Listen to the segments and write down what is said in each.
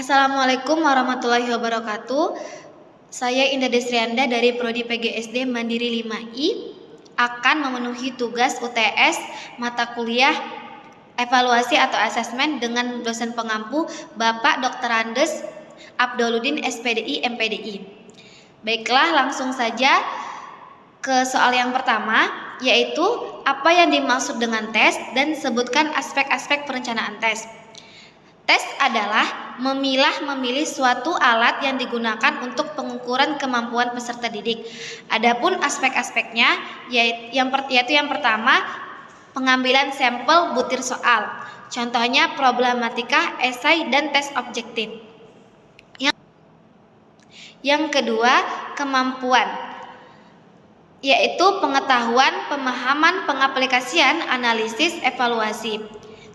Assalamualaikum warahmatullahi wabarakatuh. Saya Indah Desrianda dari Prodi PGSD Mandiri 5I akan memenuhi tugas UTS mata kuliah evaluasi atau asesmen dengan dosen pengampu Bapak Dr. Andes Abdoluddin SPDI MPDI. Baiklah, langsung saja ke soal yang pertama, yaitu apa yang dimaksud dengan tes dan sebutkan aspek-aspek perencanaan tes. Tes adalah memilih suatu alat yang digunakan untuk pengukuran kemampuan peserta didik. Adapun aspek-aspeknya yaitu yang pertama, pengambilan sampel butir soal. Contohnya problematika, esai, dan tes objektif. Yang kedua, kemampuan, yaitu pengetahuan, pemahaman, pengaplikasian, analisis, evaluasi.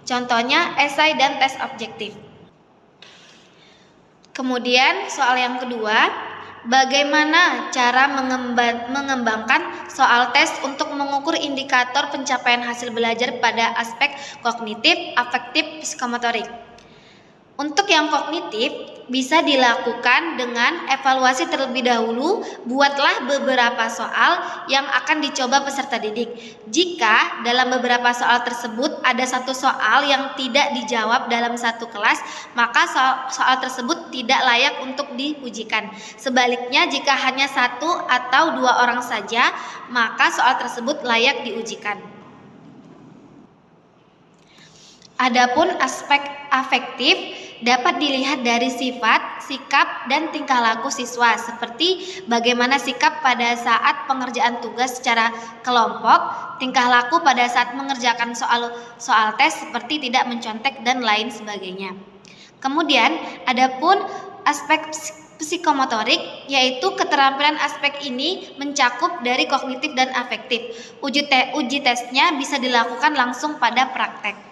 Contohnya esai dan tes objektif. Kemudian soal yang kedua, bagaimana cara mengembangkan soal tes untuk mengukur indikator pencapaian hasil belajar pada aspek kognitif, afektif, psikomotorik. Untuk yang kognitif bisa dilakukan dengan evaluasi terlebih dahulu. Buatlah beberapa soal yang akan dicoba peserta didik. Jika dalam beberapa soal tersebut ada satu soal yang tidak dijawab dalam satu kelas, maka soal tersebut tidak layak untuk diujikan. Sebaliknya, jika hanya satu atau dua orang saja, maka soal tersebut layak diujikan. Adapun aspek afektif dapat dilihat dari sifat, sikap, dan tingkah laku siswa, seperti bagaimana sikap pada saat pengerjaan tugas secara kelompok, tingkah laku pada saat mengerjakan soal tes seperti tidak mencontek dan lain sebagainya. Kemudian, adapun aspek psikomotorik, yaitu keterampilan aspek ini mencakup dari kognitif dan afektif. Uji tesnya bisa dilakukan langsung pada praktek.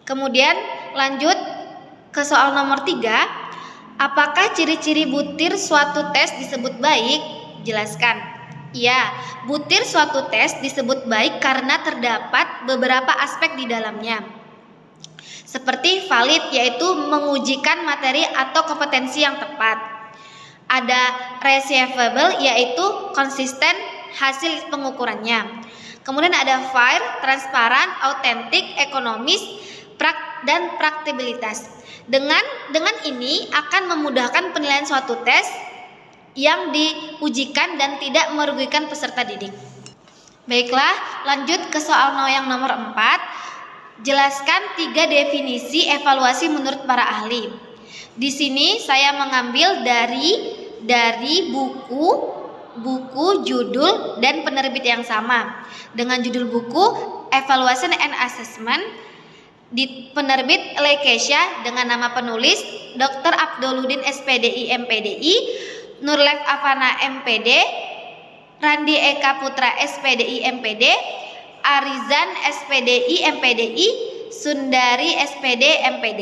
Kemudian lanjut ke soal nomor 3. Apakah ciri-ciri butir suatu tes disebut baik? Jelaskan. Ya, butir suatu tes disebut baik karena terdapat beberapa aspek di dalamnya. Seperti valid, yaitu mengujikan materi atau kompetensi yang tepat. Ada receivable, yaitu konsisten hasil pengukurannya. Kemudian ada fair, transparan, autentik, ekonomis, dan praktikabilitas. Dengan ini akan memudahkan penilaian suatu tes yang diujikan dan tidak merugikan peserta didik. Baiklah, lanjut ke soal yang nomor 4. Jelaskan 3 definisi evaluasi menurut para ahli. Di sini saya mengambil dari buku, judul, dan penerbit yang sama. Dengan judul buku Evaluation and Assessment, di penerbit Lekesia dengan nama penulis Dr. Abdoluddin SPDI MPDI, Nurlev Avana MPD, Randi Eka Putra SPDI MPD, Arizan SPDI MPDI, Sundari SPD MPD.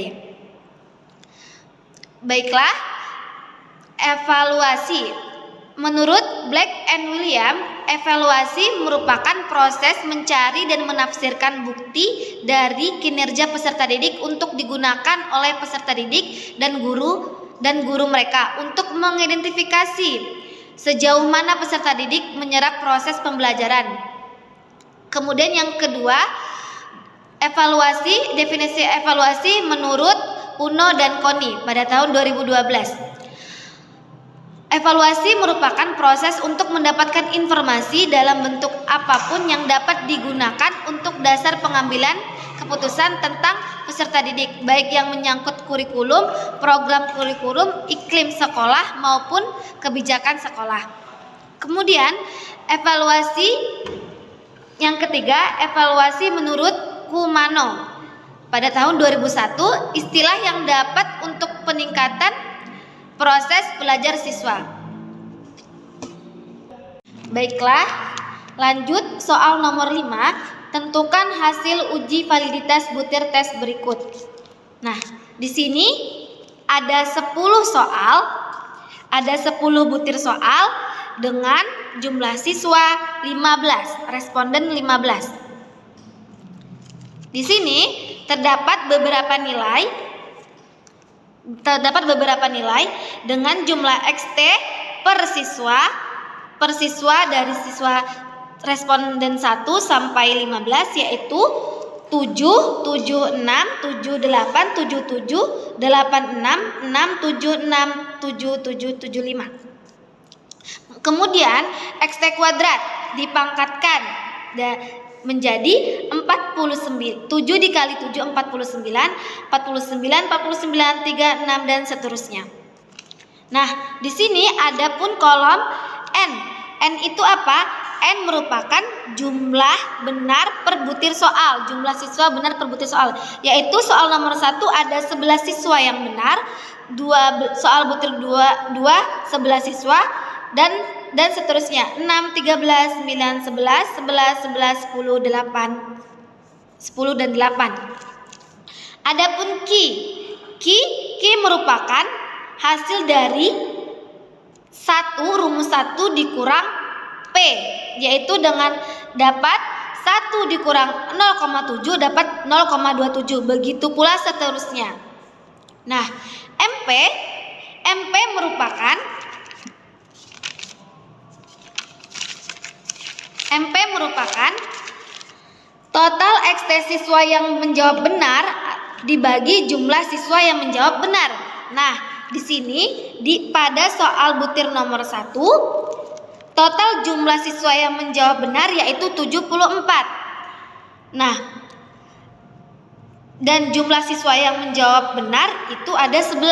Baiklah, evaluasi. Menurut Black and William, evaluasi merupakan proses mencari dan menafsirkan bukti dari kinerja peserta didik untuk digunakan oleh peserta didik dan guru mereka untuk mengidentifikasi sejauh mana peserta didik menyerap proses pembelajaran. Kemudian yang kedua, definisi evaluasi menurut Uno dan Koni pada tahun 2012. Evaluasi merupakan proses untuk mendapatkan informasi dalam bentuk apapun yang dapat digunakan untuk dasar pengambilan keputusan tentang peserta didik, baik yang menyangkut kurikulum, program kurikulum, iklim sekolah, maupun kebijakan sekolah. Kemudian, evaluasi yang ketiga, evaluasi menurut Kumano pada tahun 2001, istilah yang dapat untuk peningkatan proses belajar siswa. Baiklah, lanjut soal nomor 5. Tentukan hasil uji validitas butir tes berikut. Nah, di sini ada 10 soal, ada 10 butir soal dengan jumlah siswa 15, responden 15. Di sini terdapat beberapa nilai terdapat beberapa nilai dengan jumlah XT per siswa dari siswa responden 1 sampai 15, yaitu 7, 76, 78, 77, 86, 6, 76, 77, 75. Kemudian XT kuadrat dipangkatkan menjadi 49. 7 dikali 7 49, 49, 49, 36 dan seterusnya. Nah, di sini ada pun kolom N. N itu apa? N merupakan jumlah benar per butir soal, jumlah siswa benar per butir soal, yaitu soal nomor 1 ada 11 siswa yang benar, soal butir 2 11 siswa, dan seterusnya 6, 13, 9, 11, 11, 11, 10, 8, 10 dan 8. Adapun Ki merupakan hasil dari rumus 1 dikurang P, yaitu dengan dapat 1 dikurang 0,7 dapat 0,27, begitu pula seterusnya. Nah, MP merupakan total XT siswa yang menjawab benar dibagi jumlah siswa yang menjawab benar. Nah, di sini pada soal butir nomor 1, total jumlah siswa yang menjawab benar yaitu 74. Nah, dan jumlah siswa yang menjawab benar itu ada 11.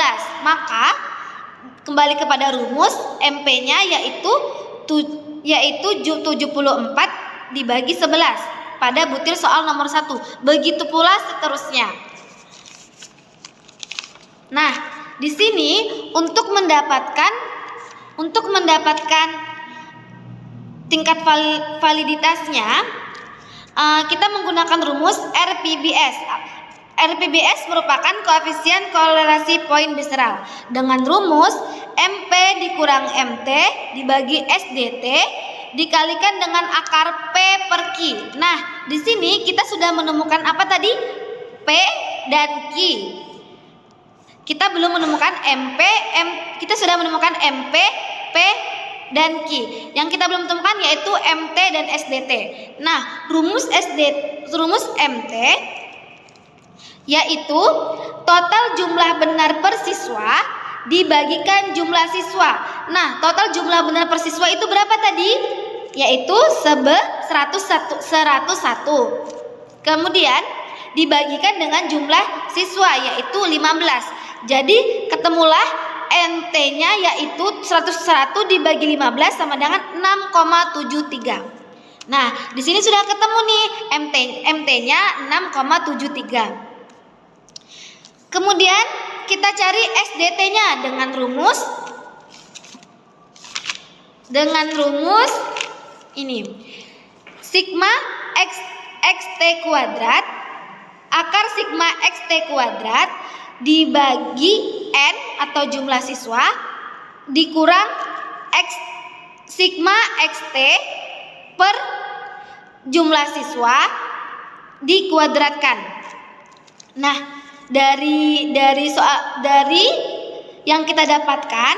Maka kembali kepada rumus, MP-nya yaitu 74 dibagi 11 pada butir soal nomor 1. Begitu pula seterusnya. Nah, di sini untuk mendapatkan tingkat validitasnya, kita menggunakan rumus RPBS. RPBS merupakan koefisien kolerasi poin Bessel dengan rumus MP dikurang MT dibagi SDT dikalikan dengan akar P per Q. Nah, di sini kita sudah menemukan apa tadi? P dan Q. Kita belum menemukan kita sudah menemukan MP, P, dan Q. Yang kita belum temukan yaitu MT dan SDT. Nah, rumus MT yaitu total jumlah benar per siswa dibagikan jumlah siswa. Nah, total jumlah benar per siswa itu berapa tadi? Yaitu 101. Kemudian dibagikan dengan jumlah siswa yaitu 15. Jadi ketemulah NT-nya yaitu 101 dibagi 15 sama dengan 6,73. Nah, di sini sudah ketemu nih MT-nya 6,73. Kemudian kita cari SDT-nya dengan rumus ini. Sigma XT kuadrat akar sigma XT kuadrat dibagi N atau jumlah siswa dikurang sigma XT per jumlah siswa dikuadratkan. Nah, dari yang kita dapatkan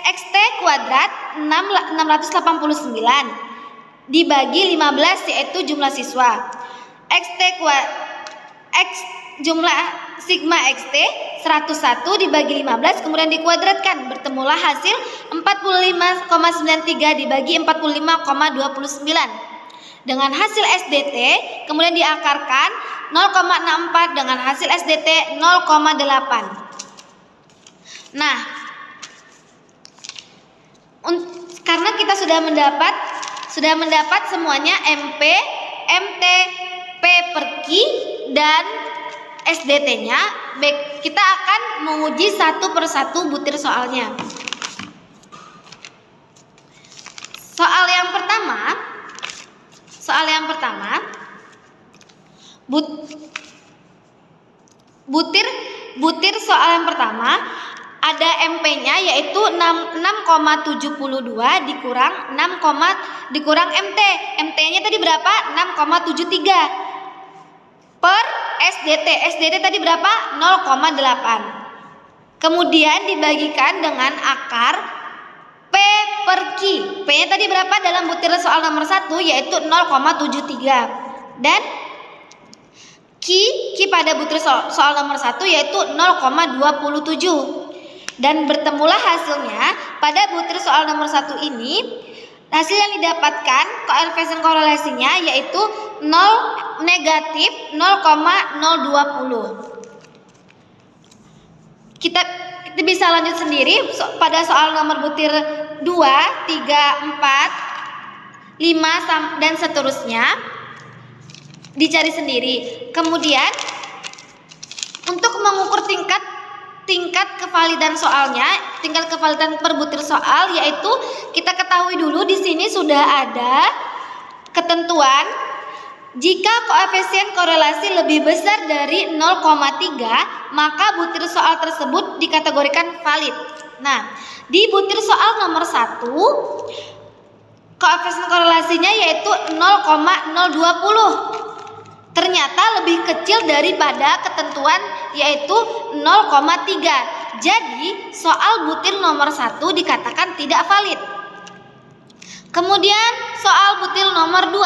XT kuadrat 689 dibagi 15 yaitu jumlah siswa. Jumlah sigma XT 101 dibagi 15 kemudian dikuadratkan, bertemulah hasil 45,93 dibagi 45,29. Dengan hasil SDT kemudian diakarkan 0,64 dengan hasil SDT 0,8. Nah, karena kita sudah mendapat semuanya MP, MT, P per Q dan SDT-nya, kita akan menguji satu persatu butir soalnya. Soal yang pertama, butir soal yang pertama ada MP-nya yaitu 6,72 dikurang MT. MT-nya tadi berapa? 6,73 per SDT. SDT tadi berapa? 0,8. Kemudian dibagikan dengan akar P per Q. P-nya tadi berapa dalam butir soal nomor 1? Yaitu 0,73. Dan Q pada butir soal nomor 1 yaitu 0,27. Dan bertemulah hasilnya pada butir soal nomor 1 ini. Hasil yang didapatkan koefisien korelasinya yaitu negatif 0,020. Kita bisa lanjut sendiri pada soal nomor butir 2, 3, 4, 5 dan seterusnya. Dicari sendiri. Kemudian untuk mengukur tingkat kevalidan soalnya, tingkat kevalidan per butir soal, yaitu kita ketahui dulu di sini sudah ada ketentuan jika koefisien korelasi lebih besar dari 0,3 maka butir soal tersebut dikategorikan valid. Nah, di butir soal nomor 1 koefisien korelasinya yaitu 0,020. Ternyata lebih kecil daripada ketentuan yaitu 0,3. Jadi soal butir nomor 1 dikatakan tidak valid. Kemudian soal butir nomor 2.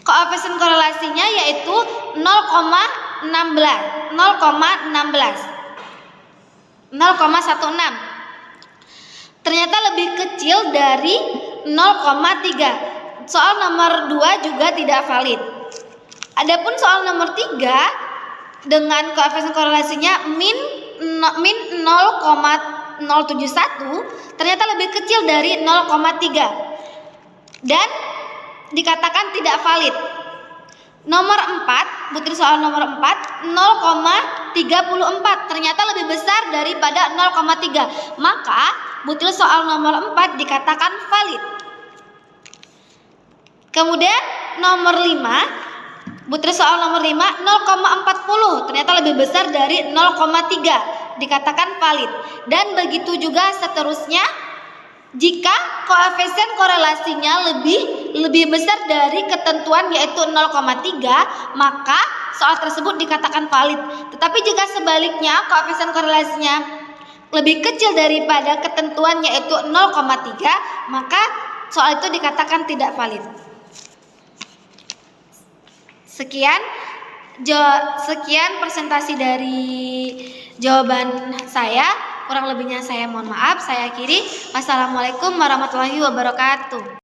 Koefisien korelasinya yaitu 0,16. Ternyata lebih kecil dari 0,3. Soal nomor 2 juga tidak valid. Adapun soal nomor 3 dengan koefisien korelasinya min 0,071 ternyata lebih kecil dari 0,3 dan dikatakan tidak valid. Nomor 4, butir soal nomor 4 0,34 ternyata lebih besar daripada 0,3. Maka butir soal nomor 4 dikatakan valid. Kemudian nomor 5, butir soal nomor 5 0,40 ternyata lebih besar dari 0,3 dikatakan valid. Dan begitu juga seterusnya jika koefisien korelasinya lebih besar dari ketentuan yaitu 0,3 maka soal tersebut dikatakan valid. Tetapi jika sebaliknya koefisien korelasinya lebih kecil daripada ketentuan yaitu 0,3 maka soal itu dikatakan tidak valid. Sekian presentasi dari jawaban saya. Kurang lebihnya saya mohon maaf. Saya akhiri. Wassalamualaikum warahmatullahi wabarakatuh.